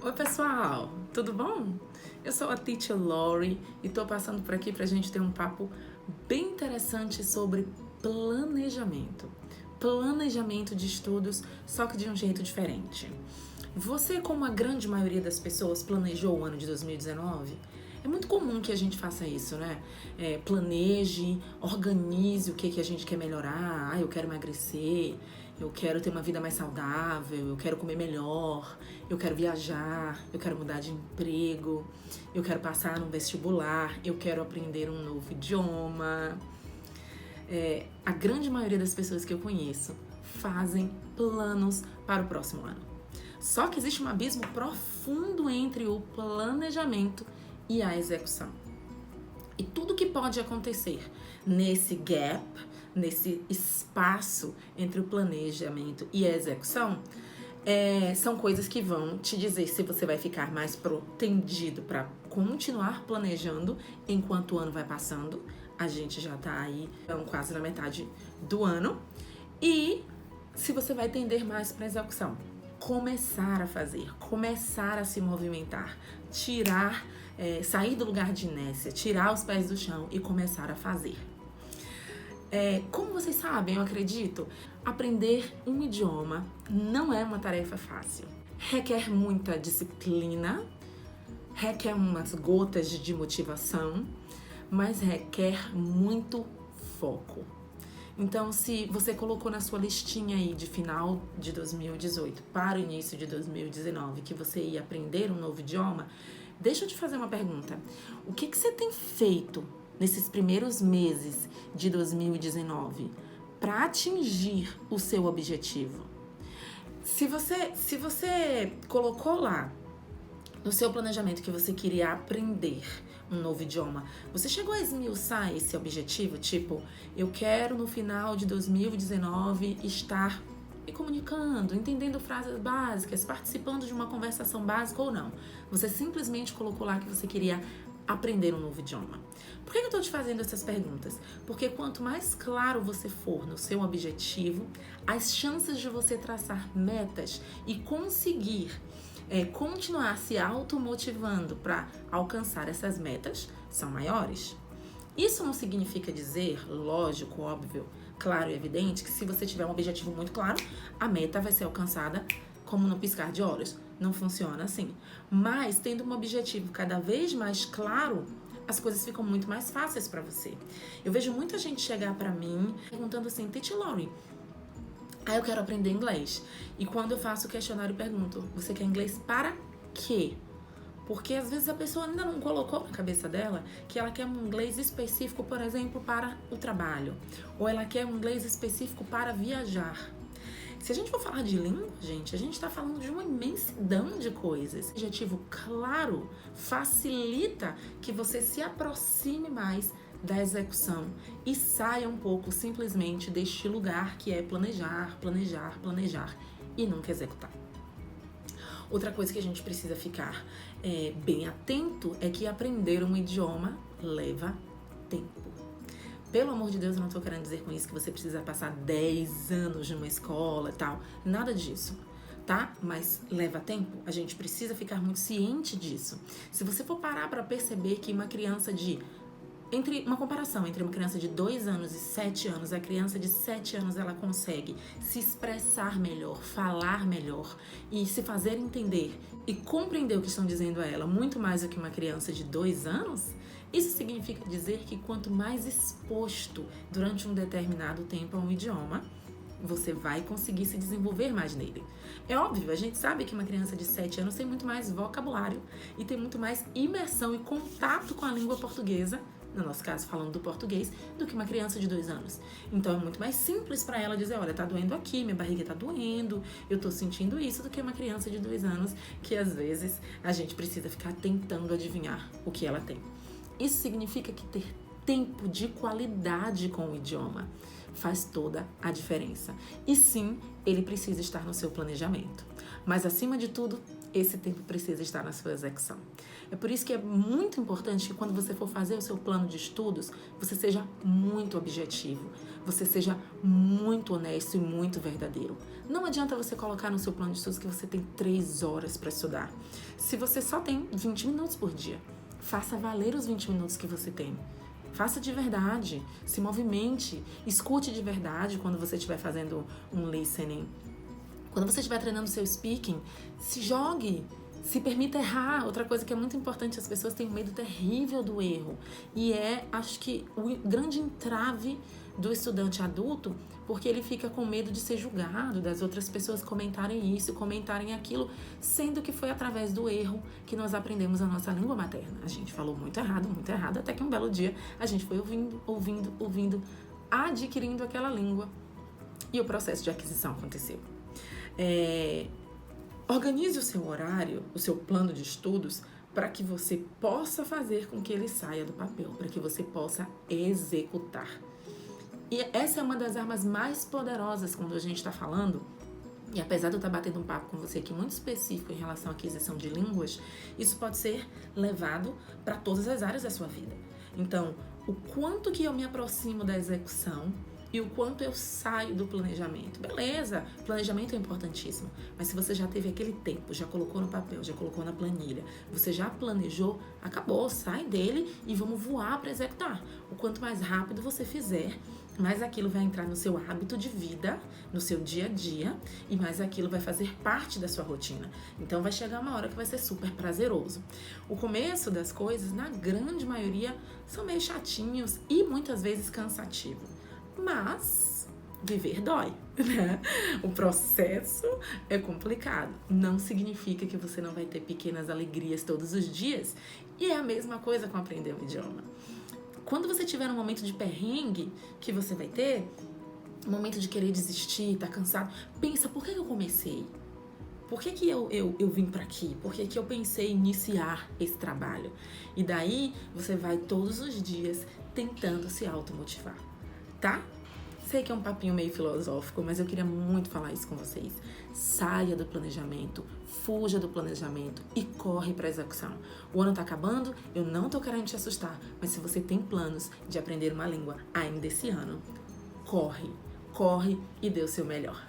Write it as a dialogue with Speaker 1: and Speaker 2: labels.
Speaker 1: Oi pessoal, tudo bom? Eu sou a Teacher Lori e tô passando por aqui pra gente ter um papo bem interessante sobre planejamento. Planejamento de estudos, só que de um jeito diferente. Você, como a grande maioria das pessoas, planejou o ano de 2019? É muito comum que a gente faça isso, né? Planeje, organize o que a gente quer melhorar. Eu quero emagrecer, eu quero ter uma vida mais saudável, eu quero comer melhor, eu quero viajar, eu quero mudar de emprego, eu quero passar num vestibular, eu quero aprender um novo idioma. A grande maioria das pessoas que eu conheço fazem planos para o próximo ano. Só que existe um abismo profundo entre o planejamento e a execução. E tudo que pode acontecer nesse gap, nesse espaço entre o planejamento e a execução, são coisas que vão te dizer se você vai ficar mais protendido para continuar planejando enquanto o ano vai passando. A gente já tá aí quase na metade do ano. E se você vai tender mais para execução. Começar a fazer, começar a se movimentar, sair do lugar de inércia, tirar os pés do chão e começar a fazer. Como vocês sabem, eu acredito, aprender um idioma não é uma tarefa fácil. Requer muita disciplina, requer umas gotas de motivação, mas requer muito foco. Então, se você colocou na sua listinha aí de final de 2018 para o início de 2019 que você ia aprender um novo idioma, deixa eu te fazer uma pergunta. O que você tem feito nesses primeiros meses de 2019 para atingir o seu objetivo? Se você colocou lá no seu planejamento que você queria aprender um novo idioma, você chegou a esmiuçar esse objetivo? Tipo, eu quero no final de 2019 estar me comunicando, entendendo frases básicas, participando de uma conversação básica ou não. Você simplesmente colocou lá que você queria aprender um novo idioma. Por que eu estou te fazendo essas perguntas? Porque quanto mais claro você for no seu objetivo, as chances de você traçar metas e conseguir continuar se automotivando para alcançar essas metas são maiores. Isso não significa dizer, lógico, óbvio, claro e evidente, que se você tiver um objetivo muito claro, a meta vai ser alcançada como no piscar de olhos. Não funciona assim. Mas, tendo um objetivo cada vez mais claro, as coisas ficam muito mais fáceis para você. Eu vejo muita gente chegar para mim perguntando assim, Teacher Lori, eu quero aprender inglês. E quando eu faço o questionário, eu pergunto, você quer inglês para quê? Porque às vezes a pessoa ainda não colocou na cabeça dela que ela quer um inglês específico, por exemplo, para o trabalho. Ou ela quer um inglês específico para viajar. Se a gente for falar de língua, gente, a gente está falando de uma imensidão de coisas. O objetivo claro facilita que você se aproxime mais da execução e saia um pouco simplesmente deste lugar que é planejar, planejar, planejar e nunca executar. Outra coisa que a gente precisa ficar bem atento é que aprender um idioma leva tempo. Pelo amor de Deus, eu não tô querendo dizer com isso que você precisa passar 10 anos numa escola e tal. Nada disso, tá? Mas leva tempo. A gente precisa ficar muito ciente disso. Se você for parar para perceber que uma criança uma comparação entre uma criança de 2 anos e 7 anos, a criança de 7 anos ela consegue se expressar melhor, falar melhor e se fazer entender e compreender o que estão dizendo a ela muito mais do que uma criança de 2 anos, isso significa dizer que quanto mais exposto durante um determinado tempo a um idioma, você vai conseguir se desenvolver mais nele. É óbvio, a gente sabe que uma criança de 7 anos tem muito mais vocabulário e tem muito mais imersão e contato com a língua portuguesa, no nosso caso falando do português, do que uma criança de 2 anos. Então é muito mais simples para ela dizer, olha, tá doendo aqui, minha barriga tá doendo, eu tô sentindo isso, do que uma criança de 2 anos, que às vezes a gente precisa ficar tentando adivinhar o que ela tem. Isso significa que ter tempo de qualidade com o idioma faz toda a diferença. E sim, ele precisa estar no seu planejamento. Mas acima de tudo, esse tempo precisa estar na sua execução. É por isso que é muito importante que quando você for fazer o seu plano de estudos, você seja muito objetivo, você seja muito honesto e muito verdadeiro. Não adianta você colocar no seu plano de estudos que você tem 3 horas para estudar. Se você só tem 20 minutos por dia, faça valer os 20 minutos que você tem. Faça de verdade, se movimente, escute de verdade quando você estiver fazendo um listening. Quando você estiver treinando seu speaking, se jogue, se permita errar. Outra coisa que é muito importante, as pessoas têm um medo terrível do erro. E acho que, o grande entrave do estudante adulto, porque ele fica com medo de ser julgado, das outras pessoas comentarem isso, comentarem aquilo, sendo que foi através do erro que nós aprendemos a nossa língua materna. A gente falou muito errado, até que um belo dia a gente foi ouvindo, adquirindo aquela língua e o processo de aquisição aconteceu. Organize o seu horário, o seu plano de estudos, para que você possa fazer com que ele saia do papel, para que você possa executar. E essa é uma das armas mais poderosas quando a gente está falando, e apesar de eu estar batendo um papo com você aqui muito específico em relação à aquisição de línguas, isso pode ser levado para todas as áreas da sua vida. Então, o quanto que eu me aproximo da execução e o quanto eu saio do planejamento. Beleza, planejamento é importantíssimo, mas se você já teve aquele tempo, já colocou no papel, já colocou na planilha, você já planejou, acabou, sai dele e vamos voar para executar. O quanto mais rápido você fizer, mais aquilo vai entrar no seu hábito de vida, no seu dia a dia, e mais aquilo vai fazer parte da sua rotina. Então vai chegar uma hora que vai ser super prazeroso. O começo das coisas, na grande maioria, são meio chatinhos e muitas vezes cansativos. Mas viver dói, né? O processo é complicado. Não significa que você não vai ter pequenas alegrias todos os dias. E é a mesma coisa com aprender um idioma. Quando você tiver um momento de perrengue que você vai ter, um momento de querer desistir, tá cansado, pensa, por que eu comecei? Por que eu vim para aqui? Por que eu pensei em iniciar esse trabalho? E daí você vai todos os dias tentando se automotivar, tá? Sei que é um papinho meio filosófico, mas eu queria muito falar isso com vocês. Saia do planejamento, fuja do planejamento e corre para a execução. O ano tá acabando, eu não tô querendo te assustar, mas se você tem planos de aprender uma língua ainda esse ano, corre e dê o seu melhor.